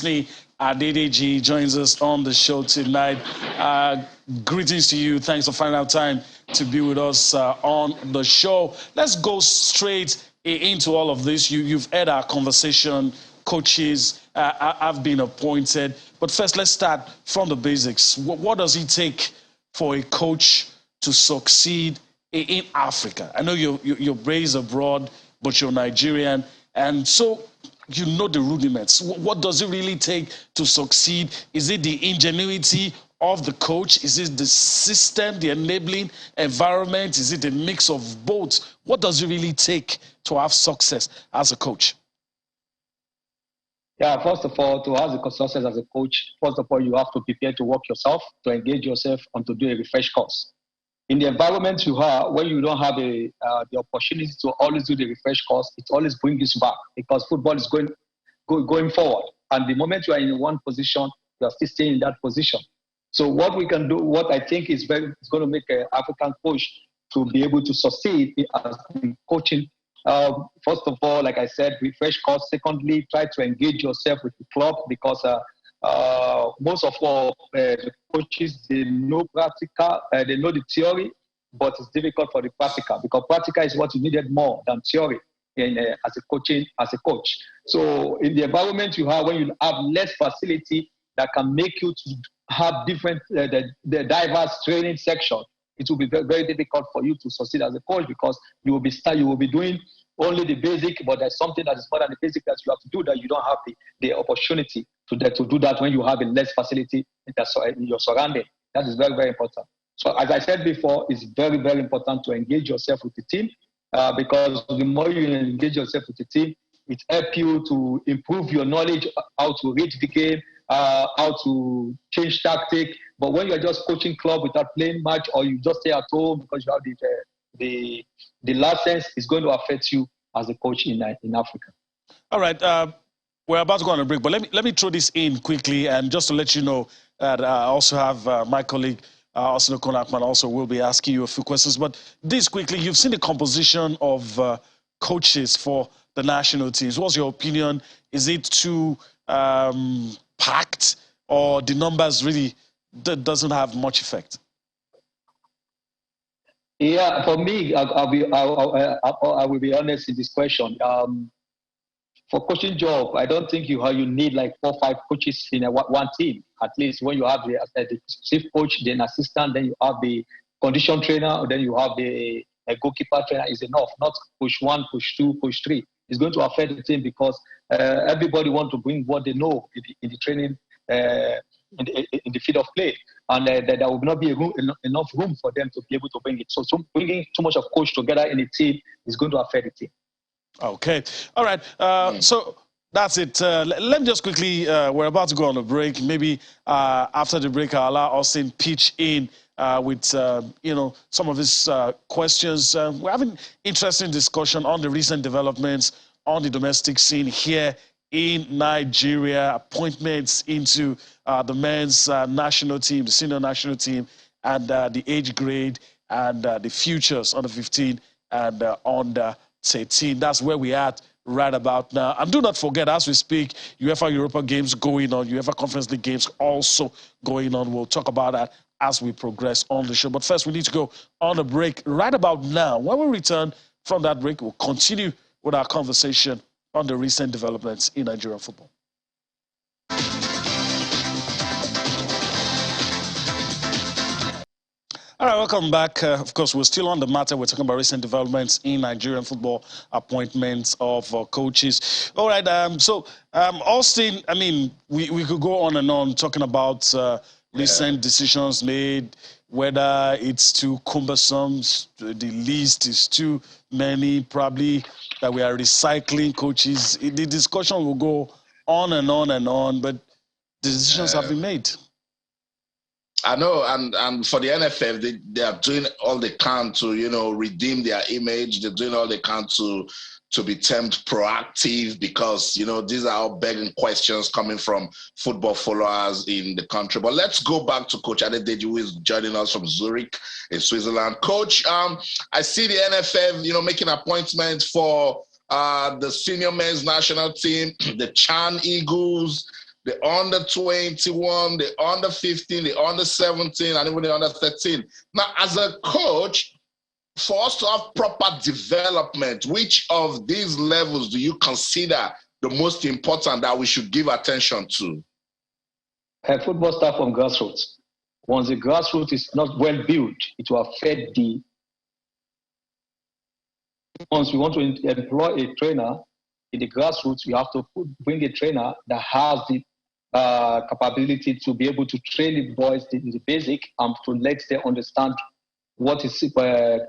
Anthony Adeyemi joins us on the show tonight. Greetings to you. Thanks for finding out time to be with us on the show. Let's go straight into all of this. You've had our conversation. Coaches have been appointed. But first, let's start from the basics. What does it take for a coach to succeed in Africa? I know you're raised abroad, but you're Nigerian. And so you know the rudiments. What does it really take to succeed? Is it the ingenuity of the coach? Is it the system, the enabling environment? Is it a mix of both? What does it really take to have success as a coach? Yeah, first of all, to have the success as a coach, first of all, you have to prepare to work yourself, to engage yourself, and to do a refresh course. In the environment you are, when you don't have the opportunity to always do the refresh course, it always brings you back because football is going forward. And the moment you are in one position, you are still staying in that position. So what we can do, what I think is going to make an African coach to be able to succeed as in coaching. First of all, like I said, refresh course. Secondly, try to engage yourself with the club because most of all the coaches, they know practical, they know the theory, but it's difficult for the practical because practical is what you needed more than theory as a coach. So in the environment you have, when you have less facility that can make you to have different the diverse training section, it will be very, very difficult for you to succeed as a coach because you will be doing only the basic, but there's something that is more than the basic that you have to do that you don't have the opportunity to do that when you have a less facility in your surrounding. That is very, very important. So as I said before, it's very, very important to engage yourself with the team because the more you engage yourself with the team, it helps you to improve your knowledge, how to read the game, how to change tactic. But when you're just coaching club without playing match or you just stay at home because you have the license, is going to affect you as a coach in Africa. All right. We're about to go on a break, but let me throw this in quickly. And just to let you know that I also have my colleague, Austin Okonakman, also will be asking you a few questions. But this quickly, you've seen the composition of coaches for the national teams. What's your opinion? Is it too packed or the numbers really doesn't have much effect? Yeah, for me, I will be honest in this question. For coaching job, I don't think you need like 4 or 5 coaches in one team. At least when you have the chief coach, then assistant, then you have the condition trainer, then you have the goalkeeper trainer is enough. Not push 1, push 2, push 3. It's going to affect the team because everybody wants to bring what they know in the training. In the field of play, and there will not be enough room for them to be able to bring it. So bringing too much of coach together in a team is going to affect the team. Okay. All right. So that's it. Let me just quickly, we're about to go on a break. Maybe after the break, I'll allow Austin pitch in with, some of his questions. We're having interesting discussion on the recent developments on the domestic scene here in Nigeria, appointments into the men's national team, the senior national team, and the age grade and the futures under 15 and under 13. That's where we're at right about now. And do not forget, as we speak, UEFA Europa games going on, UEFA Conference League games also going on. We'll talk about that as we progress on the show. But first, we need to go on a break right about now. When we return from that break, we'll continue with our conversation on the recent developments in Nigerian football. All right, welcome back. Of course, we're still on the matter. We're talking about recent developments in Nigerian football, appointments of coaches. All right, Austin, I mean, we could go on and on talking about recent decisions made, whether it's too cumbersome, the list is too many, probably that we are recycling coaches. The discussion will go on and on and on, but the decisions have been made. I know, and for the NFF, they are doing all they can to, redeem their image. They're doing all they can to be termed proactive because, these are all begging questions coming from football followers in the country. But let's go back to Coach Adeyemi, who is joining us from Zurich in Switzerland. Coach, I see the NFF, making appointments for the senior men's national team, the CHAN Eagles, the under 21, the under 15, the under 17, and even the under 13. Now, as a coach, for us to have proper development, which of these levels do you consider the most important that we should give attention to? Football starts from grassroots. Once the grassroots is not well built, it will affect the. Once we want to employ a trainer in the grassroots, we have to bring a trainer that has the capability to be able to train the boys in the basic and to let them understand what is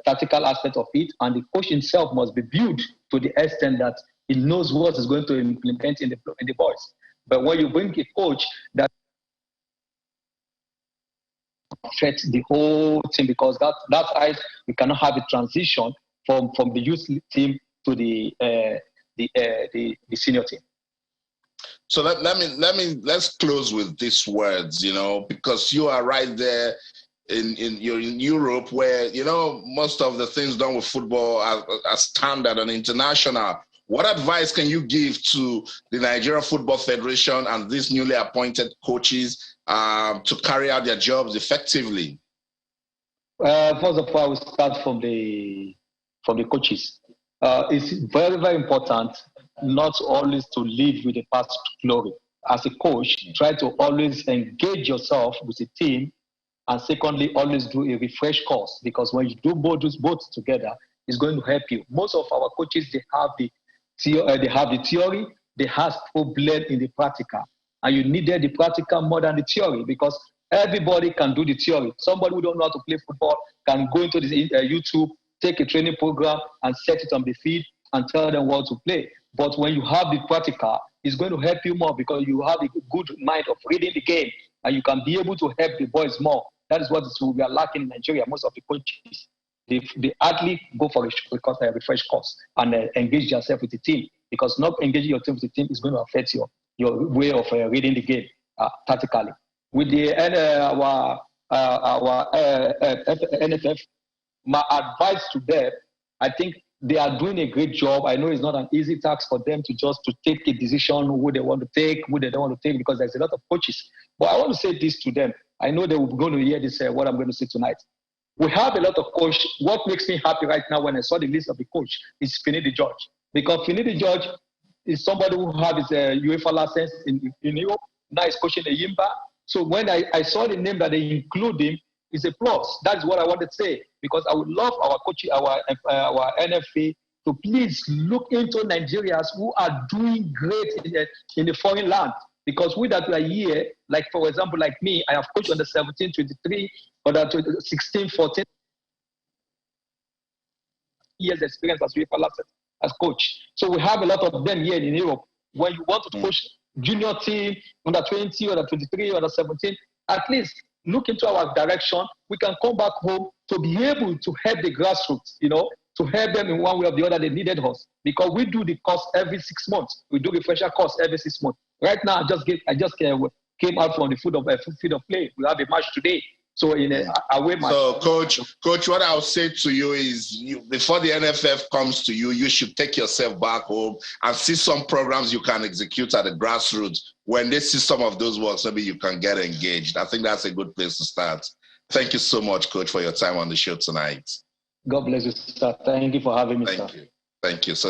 tactical aspect of it, and the coach himself must be built to the extent that he knows what is going to implement in the boys. But when you bring a coach that affects the whole team, because that's how we cannot have a transition from the youth team to the senior team. So let's close with these words, because you are right there you're in Europe, where most of the things done with football are standard and international. What advice can you give to the Nigeria Football Federation and these newly appointed coaches to carry out their jobs effectively? First of all, we start from the coaches. It's very, very important not always to live with the past glory. As a coach, try to always engage yourself with the team, and secondly, always do a refresh course, because when you do both together, it's going to help you. Most of our coaches, they have the theory, they have problem in the practical, and you needed the practical more than the theory, because everybody can do the theory. Somebody who don't know how to play football can go into the YouTube, take a training program, and set it on the field and tell them what to play. But when you have the practical, it's going to help you more, because you have a good mind of reading the game, and you can be able to help the boys more. That is what we are lacking in Nigeria. Most of the coaches, they hardly go for a refresh course and engage yourself with the team, because not engaging your team with the team is going to affect your way of reading the game tactically. With the our NFF, my advice to them, I think they are doing a great job. I know it's not an easy task for them to take a decision who they want to take, who they don't want to take, because there's a lot of coaches. But I want to say this to them. I know they will be going to hear this, what I'm going to say tonight. We have a lot of coaches. What makes me happy right now when I saw the list of the coach is Finidi George. Because Finidi George is somebody who has his UEFA license in Europe. Now he's coaching the Yimba. So when I saw the name that they include him, it's a plus. That's what I wanted to say. Because I would love our coach, our NFA, to please look into Nigerians who are doing great in the foreign land. Because we that are here, like for example, like me, I have coached under 17, 23, under 16, 14 years experience as UEFA license as coach. So we have a lot of them here in Europe. When you want to coach junior team, under 20, under 23, under 17, at least look into our direction. We can come back home to be able to help the grassroots, to help them in one way or the other. They needed us, because we do the course every 6 months. We do refresher course every 6 months. Right now, I just came out from the field of play. We have a match today. So in a away match. So coach, what I'll say to you is, before the NFF comes to you, you should take yourself back home and see some programs you can execute at the grassroots. When they see some of those works, maybe you can get engaged. I think that's a good place to start. Thank you so much, Coach, for your time on the show tonight. God bless you, sir. Thank you for having me, sir. Thank you. So